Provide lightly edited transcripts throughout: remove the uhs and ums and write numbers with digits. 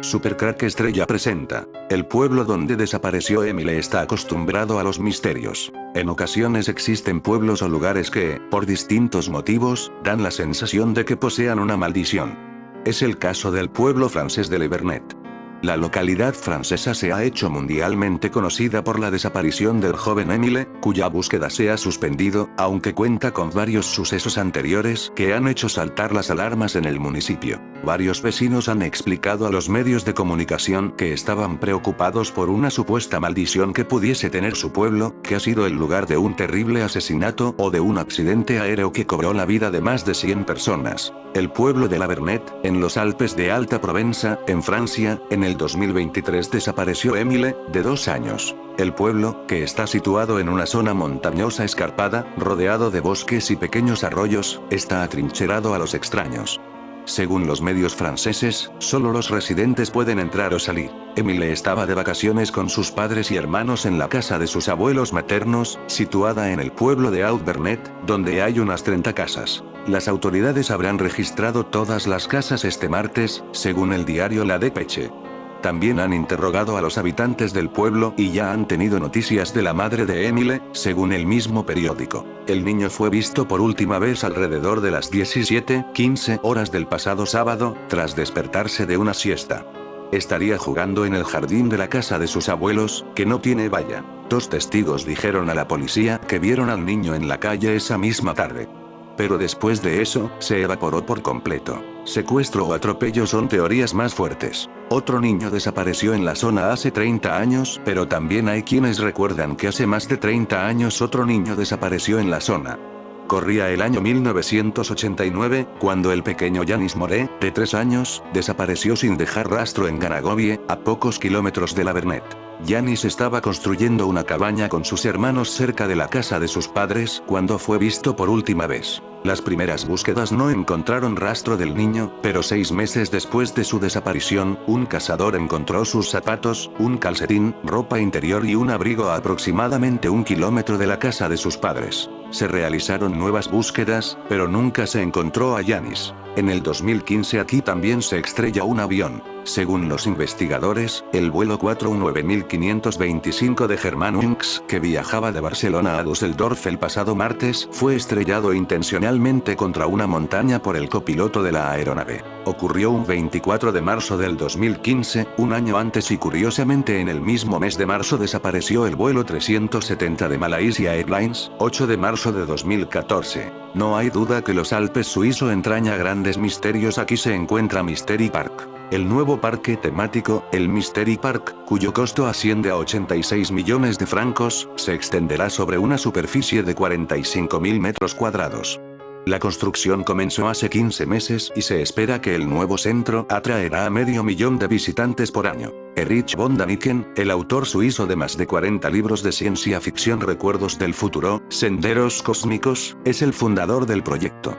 Supercrack Estrella presenta. El pueblo donde desapareció Emily está acostumbrado a los misterios. En ocasiones existen pueblos o lugares que, por distintos motivos, dan la sensación de que posean una maldición. Es el caso del pueblo francés de Le Vernet. La localidad francesa se ha hecho mundialmente conocida por la desaparición del joven Emile, cuya búsqueda se ha suspendido, aunque cuenta con varios sucesos anteriores que han hecho saltar las alarmas en el municipio. Varios vecinos han explicado a los medios de comunicación que estaban preocupados por una supuesta maldición que pudiese tener su pueblo, que ha sido el lugar de un terrible asesinato o de un accidente aéreo que cobró la vida de más de 100 personas. El pueblo de La Vernet, en los Alpes de Alta Provenza, en Francia, en el 2023 desapareció Emile, de 2 años. El pueblo, que está situado en una zona montañosa escarpada, rodeado de bosques y pequeños arroyos, está atrincherado a los extraños. Según los medios franceses, solo los residentes pueden entrar o salir. Emile estaba de vacaciones con sus padres y hermanos en la casa de sus abuelos maternos, situada en el pueblo de Haut-Vernet, donde hay unas 30 casas. Las autoridades habrán registrado todas las casas este martes, según el diario La Dépêche. También han interrogado a los habitantes del pueblo y ya han tenido noticias de la madre de Emile, según el mismo periódico. El niño fue visto por última vez alrededor de las 17:15 horas del pasado sábado, tras despertarse de una siesta. Estaría jugando en el jardín de la casa de sus abuelos, que no tiene valla. 2 testigos dijeron a la policía que vieron al niño en la calle esa misma tarde. Pero después de eso, se evaporó por completo. Secuestro o atropello son teorías más fuertes. Otro niño desapareció en la zona hace 30 años, pero también hay quienes recuerdan que hace más de 30 años otro niño desapareció en la zona. Corría el año 1989, cuando el pequeño Yanis Moré, de 3 años, desapareció sin dejar rastro en Ganagovie, a pocos kilómetros de La Vernet. Yanis estaba construyendo una cabaña con sus hermanos cerca de la casa de sus padres cuando fue visto por última vez. Las primeras búsquedas no encontraron rastro del niño, pero 6 meses después de su desaparición, un cazador encontró sus zapatos, un calcetín, ropa interior y un abrigo a aproximadamente 1 kilómetro de la casa de sus padres. Se realizaron nuevas búsquedas, pero nunca se encontró a Yanis. En el 2015 aquí también se estrella un avión. Según los investigadores, el vuelo 49525 de Germanwings, que viajaba de Barcelona a Düsseldorf el pasado martes, fue estrellado intencionalmente contra una montaña por el copiloto de la aeronave. Ocurrió un 24 de marzo del 2015, un año antes y curiosamente en el mismo mes de marzo desapareció el vuelo 370 de Malaysia Airlines, 8 de marzo de 2014. No hay duda que los Alpes suizos entraña grandes misterios. Aquí se encuentra Mystery Park. El nuevo parque temático, el Mystery Park, cuyo costo asciende a 86 millones de francos, se extenderá sobre una superficie de 45.000 metros cuadrados. La construcción comenzó hace 15 meses y se espera que el nuevo centro atraerá a 500.000 de visitantes por año. Erich von Däniken, el autor suizo de más de 40 libros de ciencia ficción Recuerdos del futuro, Senderos cósmicos, es el fundador del proyecto.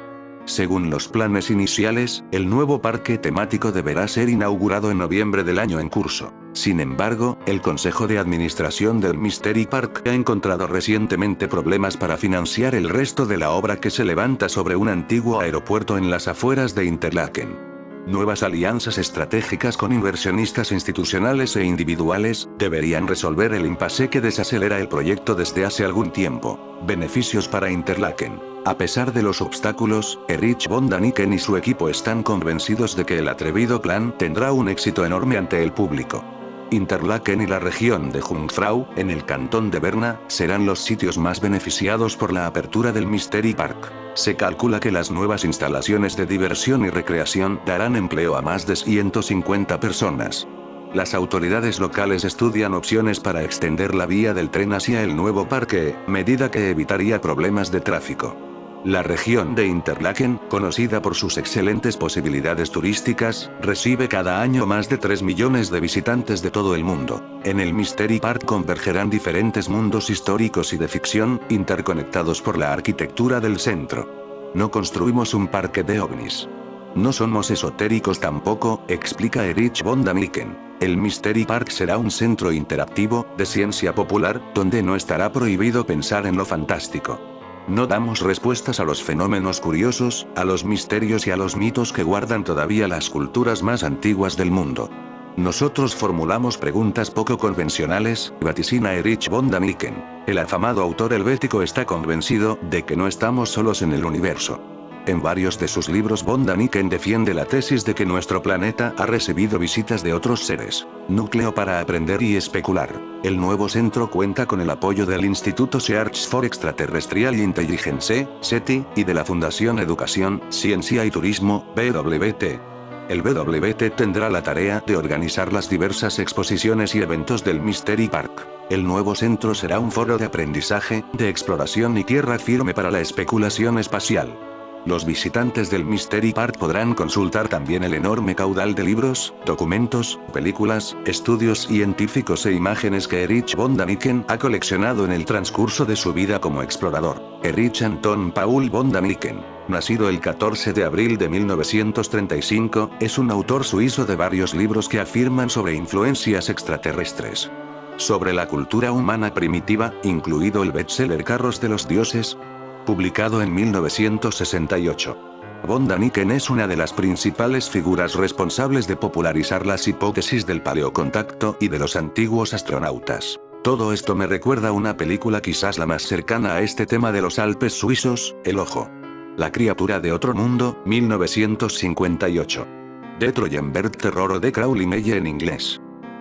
Según los planes iniciales, el nuevo parque temático deberá ser inaugurado en noviembre del año en curso. Sin embargo, el Consejo de Administración del Mystery Park ha encontrado recientemente problemas para financiar el resto de la obra que se levanta sobre un antiguo aeropuerto en las afueras de Interlaken. Nuevas alianzas estratégicas con inversionistas institucionales e individuales deberían resolver el impasse que desacelera el proyecto desde hace algún tiempo. Beneficios para Interlaken. A pesar de los obstáculos, Erich von Däniken y su equipo están convencidos de que el atrevido plan tendrá un éxito enorme ante el público. Interlaken y la región de Jungfrau, en el cantón de Berna, serán los sitios más beneficiados por la apertura del Mystery Park. Se calcula que las nuevas instalaciones de diversión y recreación darán empleo a más de 150 personas. Las autoridades locales estudian opciones para extender la vía del tren hacia el nuevo parque, medida que evitaría problemas de tráfico. La región de Interlaken, conocida por sus excelentes posibilidades turísticas, recibe cada año más de 3 millones de visitantes de todo el mundo. En el Mystery Park convergerán diferentes mundos históricos y de ficción, interconectados por la arquitectura del centro. No construimos un parque de ovnis. No somos esotéricos tampoco, explica Erich von Däniken. El Mystery Park será un centro interactivo, de ciencia popular, donde no estará prohibido pensar en lo fantástico. No damos respuestas a los fenómenos curiosos, a los misterios y a los mitos que guardan todavía las culturas más antiguas del mundo. Nosotros formulamos preguntas poco convencionales, vaticina Erich von Däniken. El afamado autor helvético está convencido de que no estamos solos en el universo. En varios de sus libros von Däniken defiende la tesis de que nuestro planeta ha recibido visitas de otros seres. Núcleo para aprender y especular. El nuevo centro cuenta con el apoyo del Instituto Search for Extraterrestrial Intelligence, SETI, y de la Fundación Educación, Ciencia y Turismo, BWT. El BWT tendrá la tarea de organizar las diversas exposiciones y eventos del Mystery Park. El nuevo centro será un foro de aprendizaje, de exploración y tierra firme para la especulación espacial. Los visitantes del Mystery Park podrán consultar también el enorme caudal de libros, documentos, películas, estudios científicos e imágenes que Erich von Däniken ha coleccionado en el transcurso de su vida como explorador. Erich Anton Paul von Däniken, nacido el 14 de abril de 1935, es un autor suizo de varios libros que afirman sobre influencias extraterrestres. Sobre la cultura humana primitiva, incluido el bestseller Carros de los Dioses, publicado en 1968. Von Däniken es una de las principales figuras responsables de popularizar las hipótesis del paleocontacto y de los antiguos astronautas. Todo esto me recuerda a una película quizás la más cercana a este tema de los Alpes suizos, El Ojo. La criatura de otro mundo, 1958. De Troyenberg Terror o de Crowley Meye en inglés.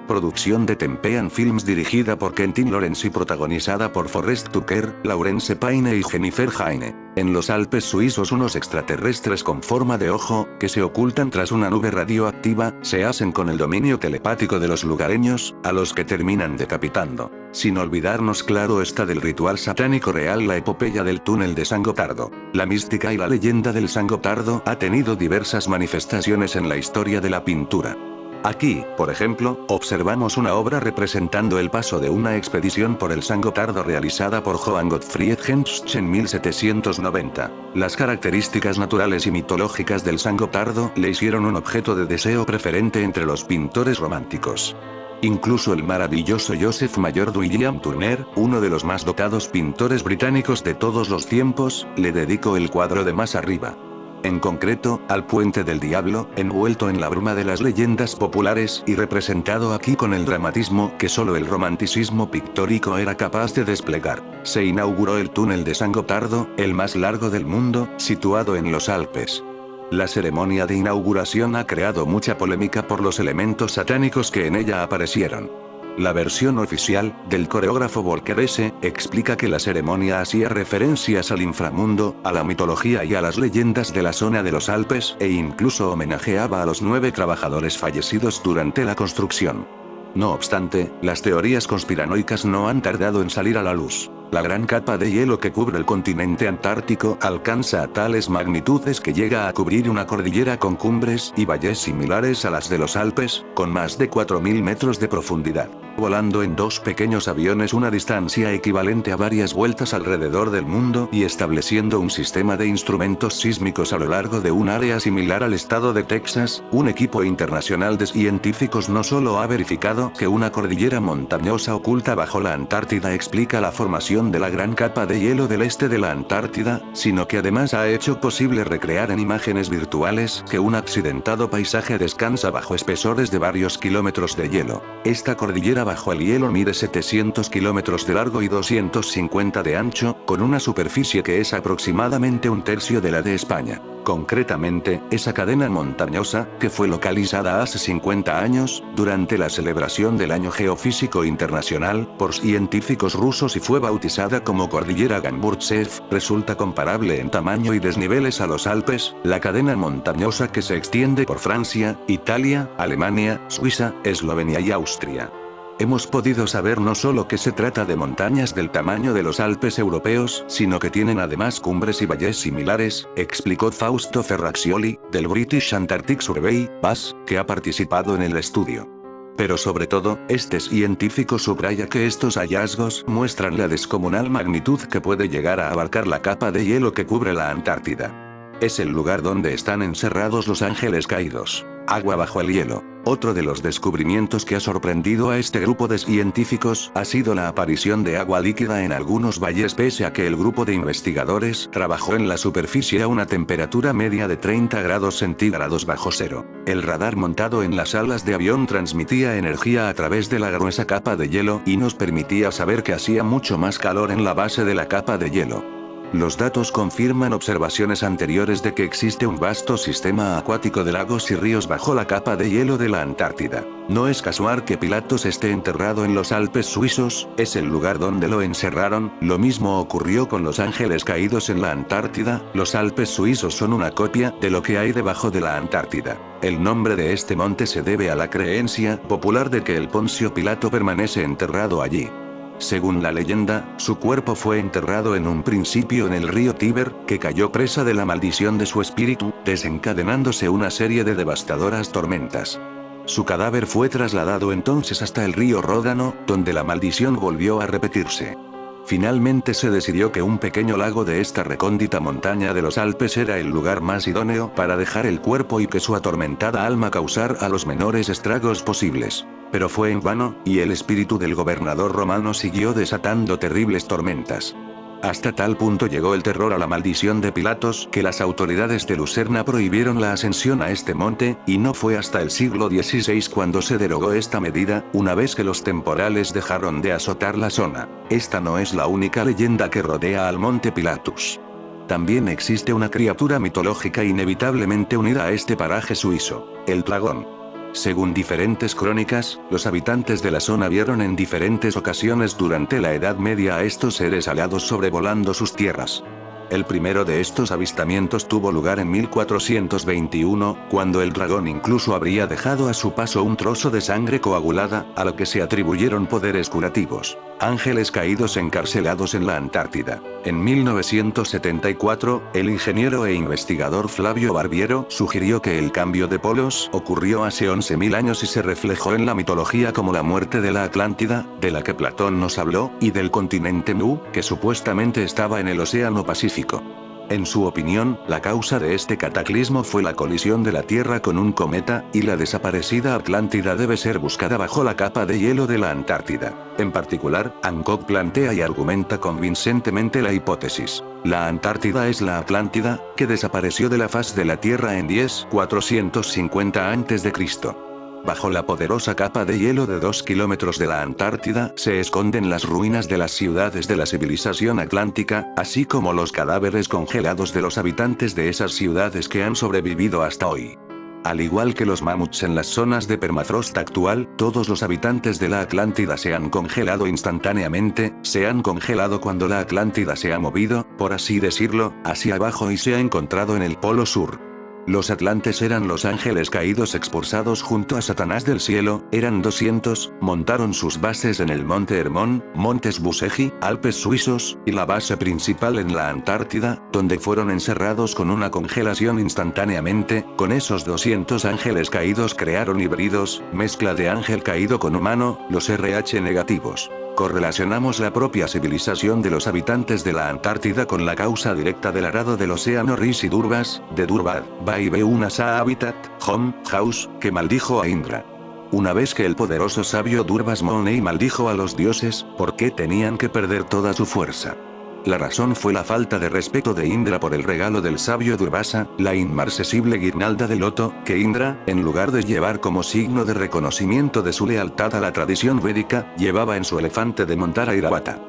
Producción de Tempean Films dirigida por Quentin Lawrence y protagonizada por Forrest Tucker, Laurence Paine y Jennifer Heine. En los Alpes suizos unos extraterrestres con forma de ojo, que se ocultan tras una nube radioactiva, se hacen con el dominio telepático de los lugareños, a los que terminan decapitando. Sin olvidarnos claro está del ritual satánico real la epopeya del túnel de San Gotardo. La mística y la leyenda del San Gotardo ha tenido diversas manifestaciones en la historia de la pintura. Aquí, por ejemplo, observamos una obra representando el paso de una expedición por el San Gotardo realizada por Johann Gottfried Hentsch en 1790. Las características naturales y mitológicas del San Gotardo le hicieron un objeto de deseo preferente entre los pintores románticos. Incluso el maravilloso Joseph Mayor William Turner, uno de los más dotados pintores británicos de todos los tiempos, le dedicó el cuadro de más arriba. En concreto, al Puente del Diablo, envuelto en la bruma de las leyendas populares y representado aquí con el dramatismo que solo el romanticismo pictórico era capaz de desplegar. Se inauguró el túnel de San Gotardo, el más largo del mundo, situado en los Alpes. La ceremonia de inauguración ha creado mucha polémica por los elementos satánicos que en ella aparecieron. La versión oficial, del coreógrafo Volker Hesse, explica que la ceremonia hacía referencias al inframundo, a la mitología y a las leyendas de la zona de los Alpes, e incluso homenajeaba a los 9 trabajadores fallecidos durante la construcción. No obstante, las teorías conspiranoicas no han tardado en salir a la luz. La gran capa de hielo que cubre el continente antártico alcanza a tales magnitudes que llega a cubrir una cordillera con cumbres y valles similares a las de los Alpes, con más de 4.000 metros de profundidad. Volando en 2 pequeños aviones una distancia equivalente a varias vueltas alrededor del mundo y estableciendo un sistema de instrumentos sísmicos a lo largo de un área similar al estado de Texas, un equipo internacional de científicos no solo ha verificado que una cordillera montañosa oculta bajo la Antártida explica la formación de la gran capa de hielo del este de la Antártida, sino que además ha hecho posible recrear en imágenes virtuales que un accidentado paisaje descansa bajo espesores de varios kilómetros de hielo. Esta cordillera bajo el hielo mide 700 kilómetros de largo y 250 de ancho, con una superficie que es aproximadamente un tercio de la de España. Concretamente, esa cadena montañosa, que fue localizada hace 50 años, durante la celebración del Año Geofísico Internacional, por científicos rusos y fue bautizada como Cordillera Gamburtsev, resulta comparable en tamaño y desniveles a los Alpes, la cadena montañosa que se extiende por Francia, Italia, Alemania, Suiza, Eslovenia y Austria. Hemos podido saber no solo que se trata de montañas del tamaño de los Alpes europeos, sino que tienen además cumbres y valles similares, explicó Fausto Ferraccioli, del British Antarctic Survey, BAS, que ha participado en el estudio. Pero sobre todo, este científico subraya que estos hallazgos muestran la descomunal magnitud que puede llegar a abarcar la capa de hielo que cubre la Antártida. Es el lugar donde están encerrados los ángeles caídos. Agua bajo el hielo. Otro de los descubrimientos que ha sorprendido a este grupo de científicos ha sido la aparición de agua líquida en algunos valles pese a que el grupo de investigadores trabajó en la superficie a una temperatura media de 30 grados centígrados bajo cero. El radar montado en las alas de avión transmitía energía a través de la gruesa capa de hielo y nos permitía saber que hacía mucho más calor en la base de la capa de hielo. Los datos confirman observaciones anteriores de que existe un vasto sistema acuático de lagos y ríos bajo la capa de hielo de la Antártida. No es casual que Pilatos esté enterrado en los Alpes suizos, es el lugar donde lo encerraron. Lo mismo ocurrió con los ángeles caídos en la Antártida. Los Alpes suizos son una copia de lo que hay debajo de la Antártida. El nombre de este monte se debe a la creencia popular de que el Poncio Pilato permanece enterrado allí. Según la leyenda, su cuerpo fue enterrado en un principio en el río Tíber, que cayó presa de la maldición de su espíritu, desencadenándose una serie de devastadoras tormentas. Su cadáver fue trasladado entonces hasta el río Ródano, donde la maldición volvió a repetirse. Finalmente se decidió que un pequeño lago de esta recóndita montaña de los Alpes era el lugar más idóneo para dejar el cuerpo y que su atormentada alma causara los menores estragos posibles. Pero fue en vano, y el espíritu del gobernador romano siguió desatando terribles tormentas. Hasta tal punto llegó el terror a la maldición de Pilatos que las autoridades de Lucerna prohibieron la ascensión a este monte, y no fue hasta el siglo XVI cuando se derogó esta medida, una vez que los temporales dejaron de azotar la zona. Esta no es la única leyenda que rodea al monte Pilatus. También existe una criatura mitológica inevitablemente unida a este paraje suizo: el dragón. Según diferentes crónicas, los habitantes de la zona vieron en diferentes ocasiones durante la Edad Media a estos seres alados sobrevolando sus tierras. El primero de estos avistamientos tuvo lugar en 1421, cuando el dragón incluso habría dejado a su paso un trozo de sangre coagulada, a lo que se atribuyeron poderes curativos. Ángeles caídos encarcelados en la Antártida. En 1974, el ingeniero e investigador Flavio Barbiero sugirió que el cambio de polos ocurrió hace 11.000 años y se reflejó en la mitología como la muerte de la Atlántida, de la que Platón nos habló, y del continente Nu, que supuestamente estaba en el Océano Pacífico. En su opinión, la causa de este cataclismo fue la colisión de la Tierra con un cometa, y la desaparecida Atlántida debe ser buscada bajo la capa de hielo de la Antártida. En particular, Hancock plantea y argumenta convincentemente la hipótesis: la Antártida es la Atlántida, que desapareció de la faz de la Tierra en 10.450 a.C. Bajo la poderosa capa de hielo de 2 kilómetros de la Antártida se esconden las ruinas de las ciudades de la civilización atlántica, así como los cadáveres congelados de los habitantes de esas ciudades que han sobrevivido hasta hoy. Al igual que los mamuts en las zonas de permafrost actual, todos los habitantes de la Atlántida se han congelado instantáneamente, se han congelado cuando la Atlántida se ha movido, por así decirlo, hacia abajo y se ha encontrado en el polo sur. Los atlantes eran los ángeles caídos expulsados junto a Satanás del cielo, eran 200, montaron sus bases en el monte Hermón, montes Busegi, Alpes suizos, y la base principal en la Antártida, donde fueron encerrados con una congelación instantáneamente. Con esos 200 ángeles caídos crearon híbridos, mezcla de ángel caído con humano, los RH negativos. Correlacionamos la propia civilización de los habitantes de la Antártida con la causa directa del arado del océano Rishi Durbas, de Durbad, Baibe Unasa Habitat, Home, House, que maldijo a Indra. Una vez que el poderoso sabio Durbas Money maldijo a los dioses, ¿por qué tenían que perder toda su fuerza? La razón fue la falta de respeto de Indra por el regalo del sabio Durvasa, la inmarcesible guirnalda de loto, que Indra, en lugar de llevar como signo de reconocimiento de su lealtad a la tradición védica, llevaba en su elefante de montar a Airavata.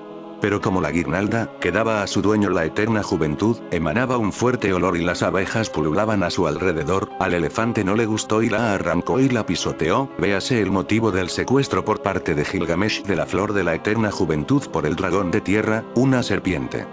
Pero como la guirnalda, que daba a su dueño la eterna juventud, emanaba un fuerte olor y las abejas pululaban a su alrededor, al elefante no le gustó y la arrancó y la pisoteó. Véase el motivo del secuestro por parte de Gilgamesh de la flor de la eterna juventud por el dragón de tierra, una serpiente.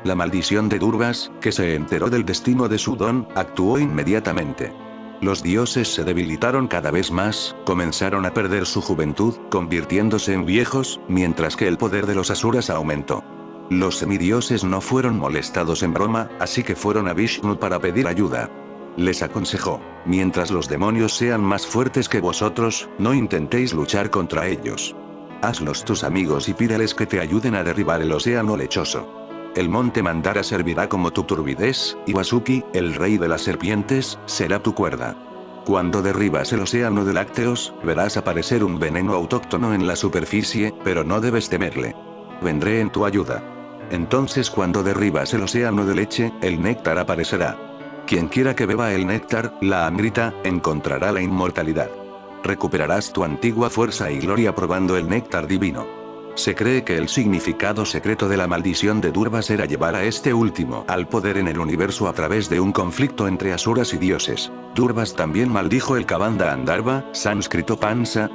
La maldición de Durbas, que se enteró del destino de su don, actuó inmediatamente. Los dioses se debilitaron cada vez más, comenzaron a perder su juventud, convirtiéndose en viejos, mientras que el poder de los asuras aumentó. Los semidioses no fueron molestados en broma, así que fueron a Vishnu para pedir ayuda. Les aconsejó: mientras los demonios sean más fuertes que vosotros, no intentéis luchar contra ellos. Hazlos tus amigos y pídales que te ayuden a derribar el océano lechoso. El monte Mandara servirá como tu turbidez, y Vasuki, el rey de las serpientes, será tu cuerda. Cuando derribas el océano de lácteos, verás aparecer un veneno autóctono en la superficie, pero no debes temerle. Vendré en tu ayuda. Entonces cuando derribas el océano de leche, el néctar aparecerá. Quien quiera que beba el néctar, la amrita, encontrará la inmortalidad. Recuperarás tu antigua fuerza y gloria probando el néctar divino. Se cree que el significado secreto de la maldición de Durvas era llevar a este último al poder en el universo a través de un conflicto entre asuras y dioses. Durvas también maldijo el Kavanda Andharva, sánscrito pansa,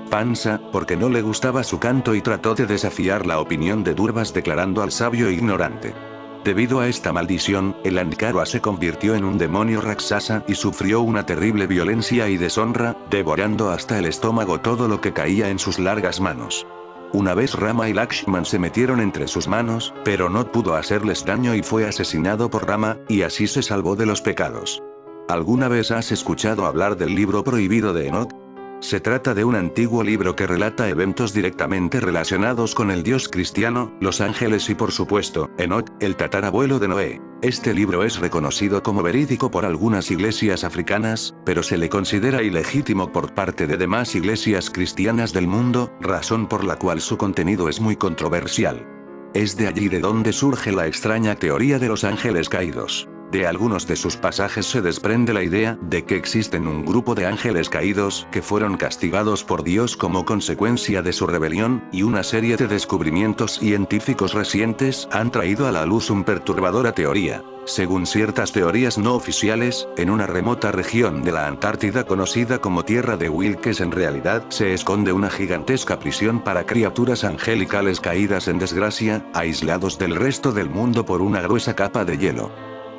porque no le gustaba su canto y trató de desafiar la opinión de Durvas declarando al sabio ignorante. Debido a esta maldición, el Ankara se convirtió en un demonio Raksasa y sufrió una terrible violencia y deshonra, devorando hasta el estómago todo lo que caía en sus largas manos. Una vez Rama y Lakshman se metieron entre sus manos, pero no pudo hacerles daño y fue asesinado por Rama, y así se salvó de los pecados. ¿Alguna vez has escuchado hablar del libro prohibido de Enoch? Se trata de un antiguo libro que relata eventos directamente relacionados con el dios cristiano, los ángeles y por supuesto, Enoch, el tatarabuelo de Noé. Este libro es reconocido como verídico por algunas iglesias africanas, pero se le considera ilegítimo por parte de demás iglesias cristianas del mundo, razón por la cual su contenido es muy controversial. Es de allí de donde surge la extraña teoría de los ángeles caídos. De algunos de sus pasajes se desprende la idea de que existen un grupo de ángeles caídos que fueron castigados por Dios como consecuencia de su rebelión, y una serie de descubrimientos científicos recientes han traído a la luz una perturbadora teoría. Según ciertas teorías no oficiales, en una remota región de la Antártida conocida como Tierra de Wilkes en realidad se esconde una gigantesca prisión para criaturas angelicales caídas en desgracia, aislados del resto del mundo por una gruesa capa de hielo.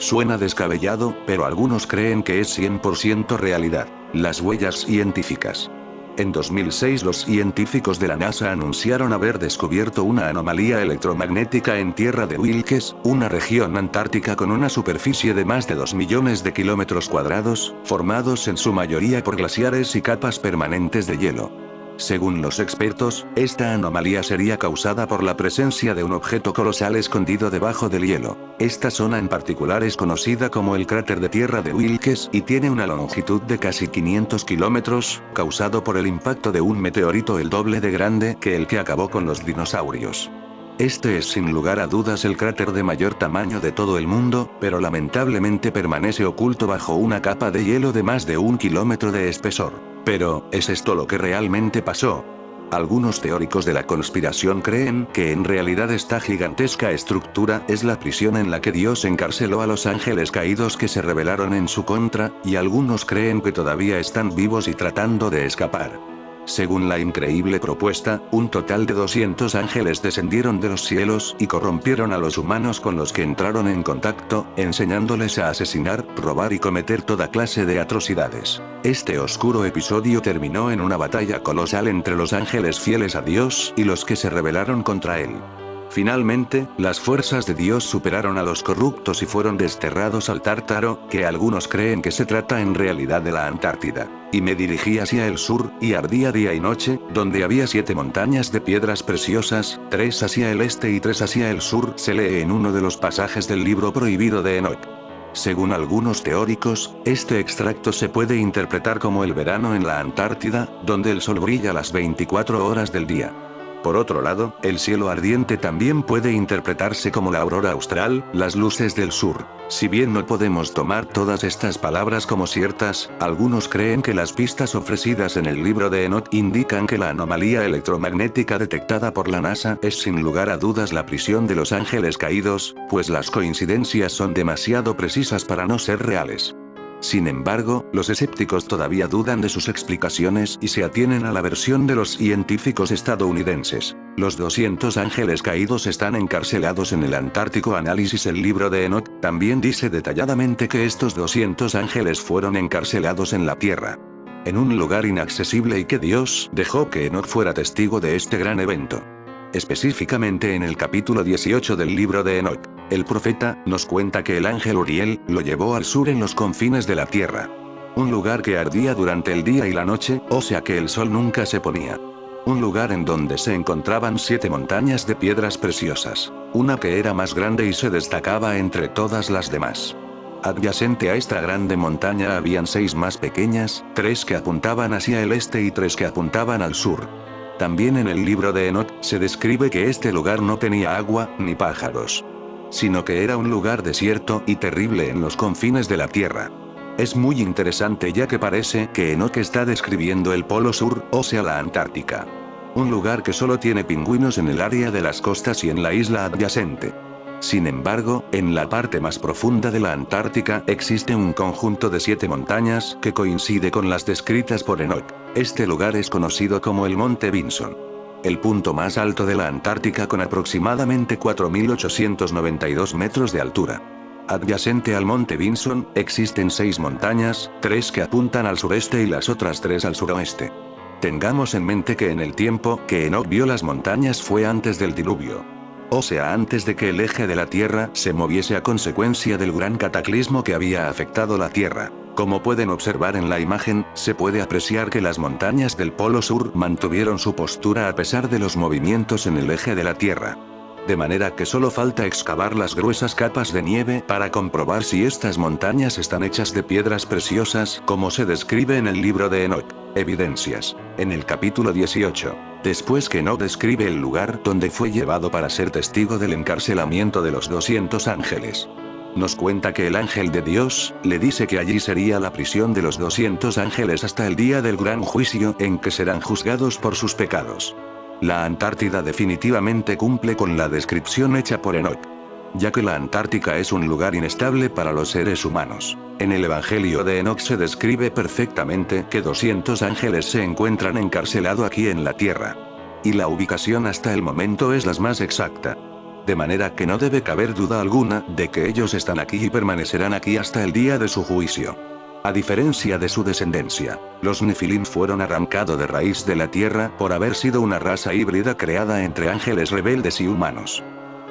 Suena descabellado, pero algunos creen que es 100% realidad. Las huellas científicas. En 2006 los científicos de la NASA anunciaron haber descubierto una anomalía electromagnética en Tierra de Wilkes, una región antártica con una superficie de más de 2 millones de kilómetros cuadrados, formados en su mayoría por glaciares y capas permanentes de hielo. Según los expertos, esta anomalía sería causada por la presencia de un objeto colosal escondido debajo del hielo. Esta zona en particular es conocida como el cráter de Tierra de Wilkes y tiene una longitud de casi 500 kilómetros, causado por el impacto de un meteorito el doble de grande que el que acabó con los dinosaurios. Este es sin lugar a dudas el cráter de mayor tamaño de todo el mundo, pero lamentablemente permanece oculto bajo una capa de hielo de más de 1 kilómetro de espesor. Pero, ¿es esto lo que realmente pasó? Algunos teóricos de la conspiración creen que en realidad esta gigantesca estructura es la prisión en la que Dios encarceló a los ángeles caídos que se rebelaron en su contra, y algunos creen que todavía están vivos y tratando de escapar. Según la increíble propuesta, un total de 200 ángeles descendieron de los cielos y corrompieron a los humanos con los que entraron en contacto, enseñándoles a asesinar, robar y cometer toda clase de atrocidades. Este oscuro episodio terminó en una batalla colosal entre los ángeles fieles a Dios y los que se rebelaron contra él. Finalmente, las fuerzas de Dios superaron a los corruptos y fueron desterrados al Tártaro, que algunos creen que se trata en realidad de la Antártida. Y me dirigí hacia el sur, y ardía día y noche, donde había 7 montañas de piedras preciosas, 3 hacia el este y 3 hacia el sur, se lee en uno de los pasajes del libro prohibido de Enoch. Según algunos teóricos, este extracto se puede interpretar como el verano en la Antártida, donde el sol brilla las 24 horas del día. Por otro lado, el cielo ardiente también puede interpretarse como la aurora austral, las luces del sur. Si bien no podemos tomar todas estas palabras como ciertas, algunos creen que las pistas ofrecidas en el libro de Enoch indican que la anomalía electromagnética detectada por la NASA es sin lugar a dudas la prisión de los ángeles caídos, pues las coincidencias son demasiado precisas para no ser reales. Sin embargo, los escépticos todavía dudan de sus explicaciones y se atienen a la versión de los científicos estadounidenses. Los 200 ángeles caídos están encarcelados en el Antártico. Análisis. El libro de Enoch también dice detalladamente que estos 200 ángeles fueron encarcelados en la Tierra, en un lugar inaccesible, y que Dios dejó que Enoch fuera testigo de este gran evento. Específicamente en el capítulo 18 del libro de Enoch, el profeta nos cuenta que el ángel Uriel lo llevó al sur en los confines de la tierra. Un lugar que ardía durante el día y la noche, o sea que el sol nunca se ponía. Un lugar en donde se encontraban 7 montañas de piedras preciosas. Una que era más grande y se destacaba entre todas las demás. Adyacente a esta grande montaña habían 6 más pequeñas, 3 que apuntaban hacia el este y 3 que apuntaban al sur. También en el libro de Enoc, se describe que este lugar no tenía agua, ni pájaros, sino que era un lugar desierto y terrible en los confines de la tierra. Es muy interesante ya que parece que Enoc está describiendo el Polo Sur, o sea la Antártica. Un lugar que solo tiene pingüinos en el área de las costas y en la isla adyacente. Sin embargo, en la parte más profunda de la Antártica existe un conjunto de 7 montañas que coincide con las descritas por Enoc. Este lugar es conocido como el Monte Vinson, el punto más alto de la Antártica con aproximadamente 4.892 metros de altura. Adyacente al Monte Vinson, existen 6 montañas, 3 que apuntan al sureste y las otras 3 al suroeste. Tengamos en mente que en el tiempo que Enoc vio las montañas fue antes del diluvio. O sea, antes de que el eje de la Tierra se moviese a consecuencia del gran cataclismo que había afectado la Tierra. Como pueden observar en la imagen, se puede apreciar que las montañas del Polo Sur mantuvieron su postura a pesar de los movimientos en el eje de la Tierra. De manera que solo falta excavar las gruesas capas de nieve para comprobar si estas montañas están hechas de piedras preciosas como se describe en el libro de Enoc. Evidencias. En el capítulo 18. Después que Enoc describe el lugar donde fue llevado para ser testigo del encarcelamiento de los 200 ángeles. Nos cuenta que el ángel de Dios le dice que allí sería la prisión de los 200 ángeles hasta el día del gran juicio en que serán juzgados por sus pecados. La Antártida definitivamente cumple con la descripción hecha por Enoc, ya que la Antártica es un lugar inestable para los seres humanos. En el Evangelio de Enoc se describe perfectamente que 200 ángeles se encuentran encarcelados aquí en la tierra. Y la ubicación hasta el momento es la más exacta. De manera que no debe caber duda alguna de que ellos están aquí y permanecerán aquí hasta el día de su juicio. A diferencia de su descendencia, los Nefilim fueron arrancados de raíz de la tierra por haber sido una raza híbrida creada entre ángeles rebeldes y humanos.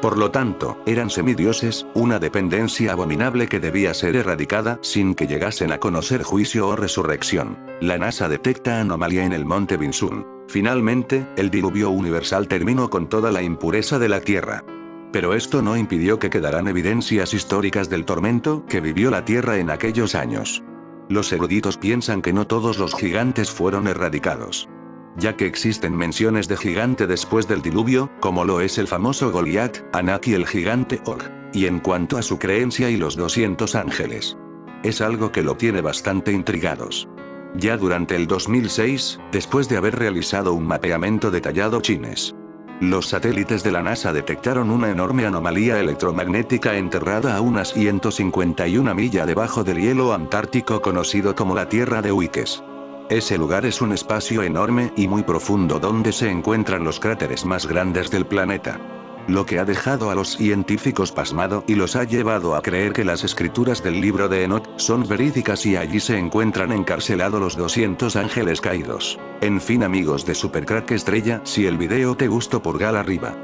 Por lo tanto, eran semidioses, una dependencia abominable que debía ser erradicada sin que llegasen a conocer juicio o resurrección. La NASA detecta anomalía en el Monte Vinson. Finalmente, el diluvio universal terminó con toda la impureza de la tierra. Pero esto no impidió que quedaran evidencias históricas del tormento que vivió la tierra en aquellos años. Los eruditos piensan que no todos los gigantes fueron erradicados, ya que existen menciones de gigante después del diluvio, como lo es el famoso Goliat, Anak y el gigante Og. Y en cuanto a su creencia y los 200 ángeles, es algo que lo tiene bastante intrigados. Ya durante el 2006, después de haber realizado un mapeamiento detallado chines, los satélites de la NASA detectaron una enorme anomalía electromagnética enterrada a unas 151 millas debajo del hielo antártico conocido como la Tierra de Uikes. Ese lugar es un espacio enorme y muy profundo donde se encuentran los cráteres más grandes del planeta. Lo que ha dejado a los científicos pasmados y los ha llevado a creer que las escrituras del libro de Enoc son verídicas y allí se encuentran encarcelados los 200 ángeles caídos. En fin amigos de Supercrack Estrella, si el video te gustó pulgar arriba.